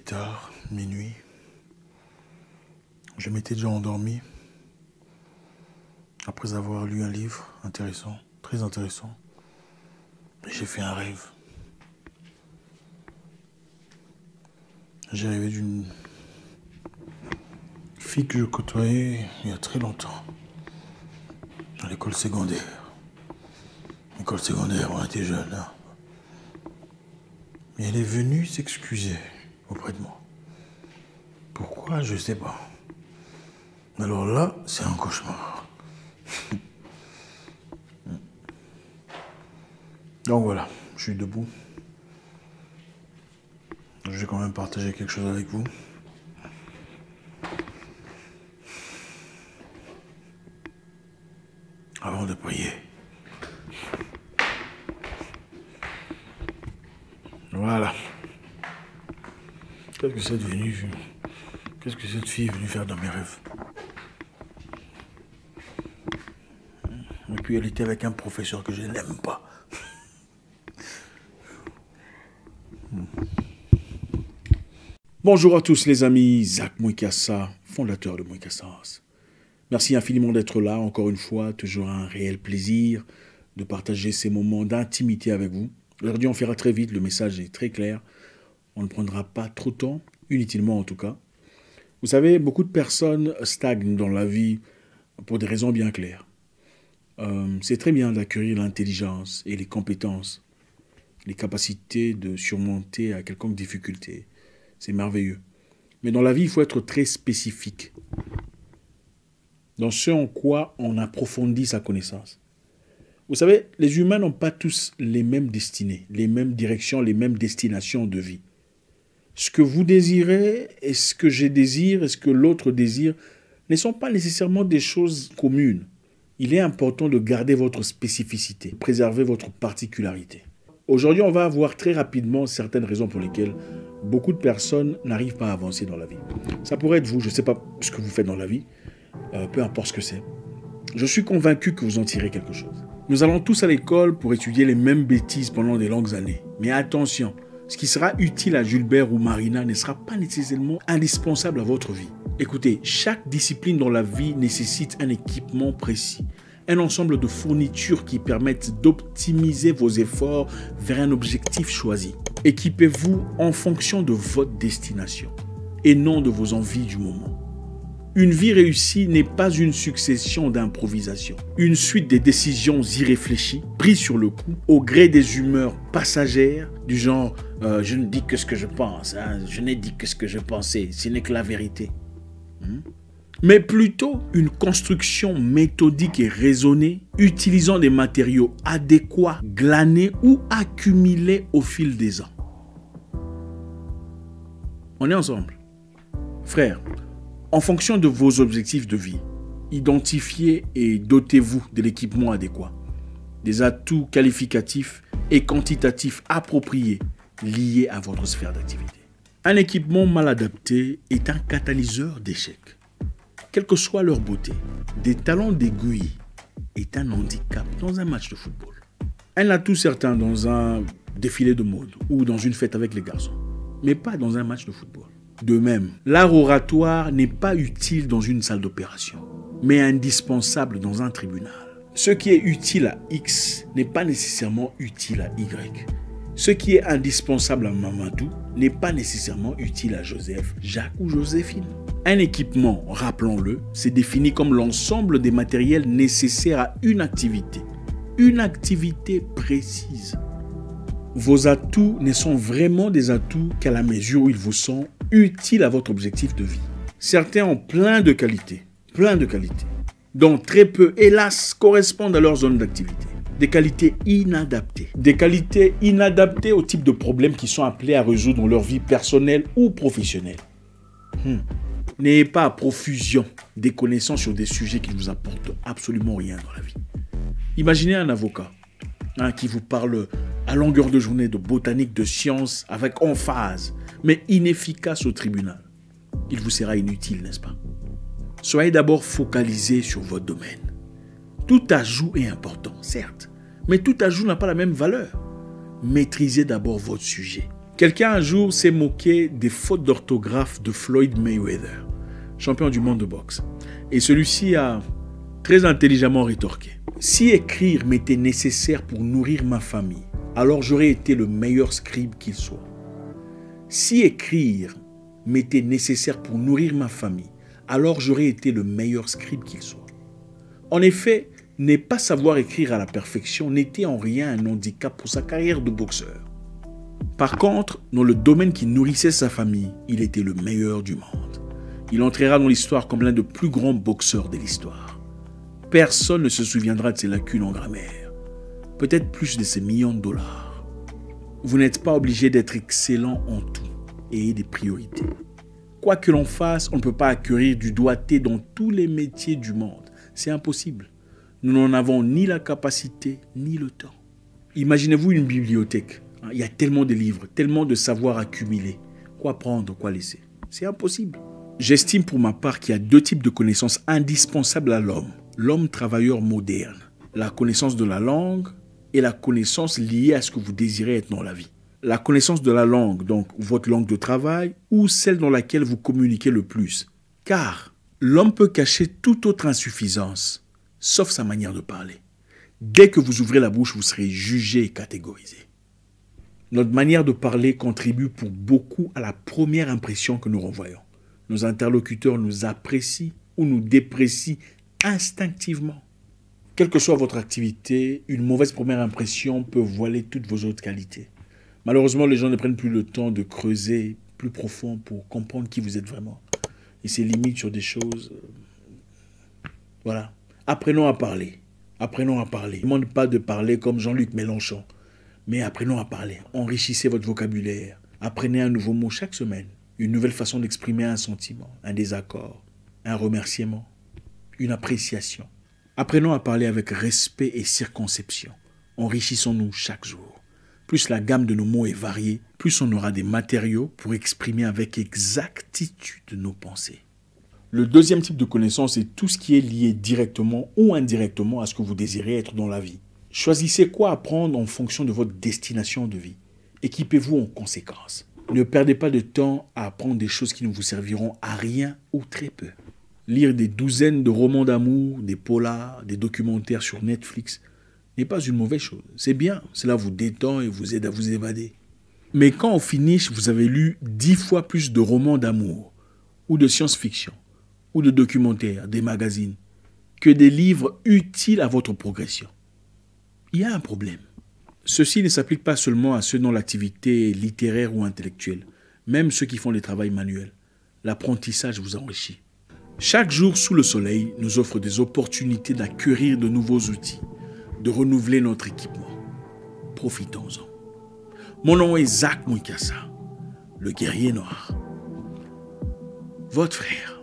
tard, minuit. Je m'étais déjà endormi après avoir lu un livre intéressant, très intéressant. J'ai fait un rêve. J'ai rêvé d'une fille que je côtoyais il y a très longtemps, à l'école secondaire. L'école secondaire, on était jeunes. Hein. Et elle est venue s'excuser auprès de moi. Pourquoi, je sais pas. Alors là, c'est un cauchemar. Donc voilà, je suis debout. Je vais quand même partager quelque chose avec vous. Avant de prier. Voilà. Qu'est-ce que cette fille est venue faire dans mes rêves? Et puis elle était avec un professeur que je n'aime pas. Bonjour à tous les amis, Zach Mouikassa, fondateur de Mouikassas. Merci infiniment d'être là, encore une fois, toujours un réel plaisir de partager ces moments d'intimité avec vous. Aujourd'hui on fera très vite, le message est très clair, on ne prendra pas trop de temps, inutilement en tout cas. Vous savez, beaucoup de personnes stagnent dans la vie pour des raisons bien claires. C'est très bien d'accueillir l'intelligence et les compétences, les capacités de surmonter à quelconque difficulté. C'est merveilleux. Mais dans la vie, il faut être très spécifique. Dans ce en quoi on approfondit sa connaissance. Vous savez, les humains n'ont pas tous les mêmes destinées, les mêmes directions, les mêmes destinations de vie. Ce que vous désirez et ce que je désire et ce que l'autre désire ne sont pas nécessairement des choses communes. Il est important de garder votre spécificité, préserver votre particularité. Aujourd'hui, on va voir très rapidement certaines raisons pour lesquelles beaucoup de personnes n'arrivent pas à avancer dans la vie. Ça pourrait être vous, je ne sais pas ce que vous faites dans la vie, peu importe ce que c'est. Je suis convaincu que vous en tirez quelque chose. Nous allons tous à l'école pour étudier les mêmes bêtises pendant des longues années. Mais attention, ce qui sera utile à Gilbert ou Marina ne sera pas nécessairement indispensable à votre vie. Écoutez, chaque discipline dans la vie nécessite un équipement précis. Un ensemble de fournitures qui permettent d'optimiser vos efforts vers un objectif choisi. Équipez-vous en fonction de votre destination et non de vos envies du moment. Une vie réussie n'est pas une succession d'improvisations, une suite de décisions irréfléchies, prises sur le coup, au gré des humeurs passagères, du genre « je ne dis que ce que je pense, hein, je n'ai dit que ce que je pensais, ce n'est que la vérité ». Mais plutôt une construction méthodique et raisonnée, utilisant des matériaux adéquats, glanés ou accumulés au fil des ans. On est ensemble. Frères, en fonction de vos objectifs de vie, identifiez et dotez-vous de l'équipement adéquat, des atouts qualificatifs et quantitatifs appropriés liés à votre sphère d'activité. Un équipement mal adapté est un catalyseur d'échec. Quelle que soit leur beauté, des talons d'aiguille est un handicap dans un match de football. Un atout certain dans un défilé de mode ou dans une fête avec les garçons, mais pas dans un match de football. De même, l'art oratoire n'est pas utile dans une salle d'opération, mais indispensable dans un tribunal. Ce qui est utile à X n'est pas nécessairement utile à Y. Ce qui est indispensable à Mamadou n'est pas nécessairement utile à Joseph, Jacques ou Joséphine. Un équipement, rappelons-le, c'est défini comme l'ensemble des matériels nécessaires à une activité précise. Vos atouts ne sont vraiment des atouts qu'à la mesure où ils vous sont utiles à votre objectif de vie. Certains ont plein de qualités, dont très peu, hélas, correspondent à leur zone d'activité. Des qualités inadaptées au type de problèmes qu'ils sont appelés à résoudre dans leur vie personnelle ou professionnelle. N'ayez pas à profusion des connaissances sur des sujets qui ne vous apportent absolument rien dans la vie. Imaginez un avocat qui vous parle à longueur de journée de botanique, de sciences, avec emphase, mais inefficace au tribunal. Il vous sera inutile, n'est-ce pas? Soyez d'abord focalisé sur votre domaine. Tout ajout est important, certes, mais tout ajout n'a pas la même valeur. Maîtrisez d'abord votre sujet. Quelqu'un un jour s'est moqué des fautes d'orthographe de Floyd Mayweather, champion du monde de boxe. Et celui-ci a très intelligemment rétorqué. Si écrire m'était nécessaire pour nourrir ma famille, alors j'aurais été le meilleur scribe qu'il soit. Si écrire m'était nécessaire pour nourrir ma famille, alors j'aurais été le meilleur scribe qu'il soit. En effet, ne pas savoir écrire à la perfection n'était en rien un handicap pour sa carrière de boxeur. Par contre, dans le domaine qui nourrissait sa famille, il était le meilleur du monde. Il entrera dans l'histoire comme l'un des plus grands boxeurs de l'histoire. Personne ne se souviendra de ses lacunes en grammaire, peut-être plus de ses millions de dollars. Vous n'êtes pas obligé d'être excellent en tout et ayez des priorités. Quoi que l'on fasse, on ne peut pas acquérir du doigté dans tous les métiers du monde. C'est impossible. Nous n'en avons ni la capacité, ni le temps. Imaginez-vous une bibliothèque. Il y a tellement de livres, tellement de savoirs accumulés. Quoi prendre, quoi laisser? C'est impossible. J'estime pour ma part qu'il y a deux types de connaissances indispensables à l'homme. L'homme travailleur moderne. La connaissance de la langue et la connaissance liée à ce que vous désirez être dans la vie. La connaissance de la langue, donc votre langue de travail, ou celle dans laquelle vous communiquez le plus. Car l'homme peut cacher toute autre insuffisance, sauf sa manière de parler. Dès que vous ouvrez la bouche, vous serez jugé et catégorisé. Notre manière de parler contribue pour beaucoup à la première impression que nous renvoyons. Nos interlocuteurs nous apprécient ou nous déprécient instinctivement. Quelle que soit votre activité, une mauvaise première impression peut voiler toutes vos autres qualités. Malheureusement, les gens ne prennent plus le temps de creuser plus profond pour comprendre qui vous êtes vraiment. Et c'est limite sur des choses... Voilà. Apprenons à parler. Apprenons à parler. Je ne demande pas de parler comme Jean-Luc Mélenchon. Mais apprenons à parler. Enrichissez votre vocabulaire. Apprenez un nouveau mot chaque semaine. Une nouvelle façon d'exprimer un sentiment, un désaccord, un remerciement, une appréciation. Apprenons à parler avec respect et circonception. Enrichissons-nous chaque jour. Plus la gamme de nos mots est variée, plus on aura des matériaux pour exprimer avec exactitude nos pensées. Le deuxième type de connaissance est tout ce qui est lié directement ou indirectement à ce que vous désirez être dans la vie. Choisissez quoi apprendre en fonction de votre destination de vie. Équipez-vous en conséquence. Ne perdez pas de temps à apprendre des choses qui ne vous serviront à rien ou très peu. Lire des douzaines de romans d'amour, des polars, des documentaires sur Netflix n'est pas une mauvaise chose. C'est bien, cela vous détend et vous aide à vous évader. Mais quand au finish, vous avez lu 10 fois plus de romans d'amour, ou de science-fiction, ou de documentaires, des magazines, que des livres utiles à votre progression, il y a un problème. Ceci ne s'applique pas seulement à ceux dont l'activité est littéraire ou intellectuelle, même ceux qui font des travaux manuels. L'apprentissage vous enrichit. Chaque jour sous le soleil nous offre des opportunités d'acquérir de nouveaux outils, de renouveler notre équipement. Profitons-en. Mon nom est Zach Mouikassa, le guerrier noir. Votre frère.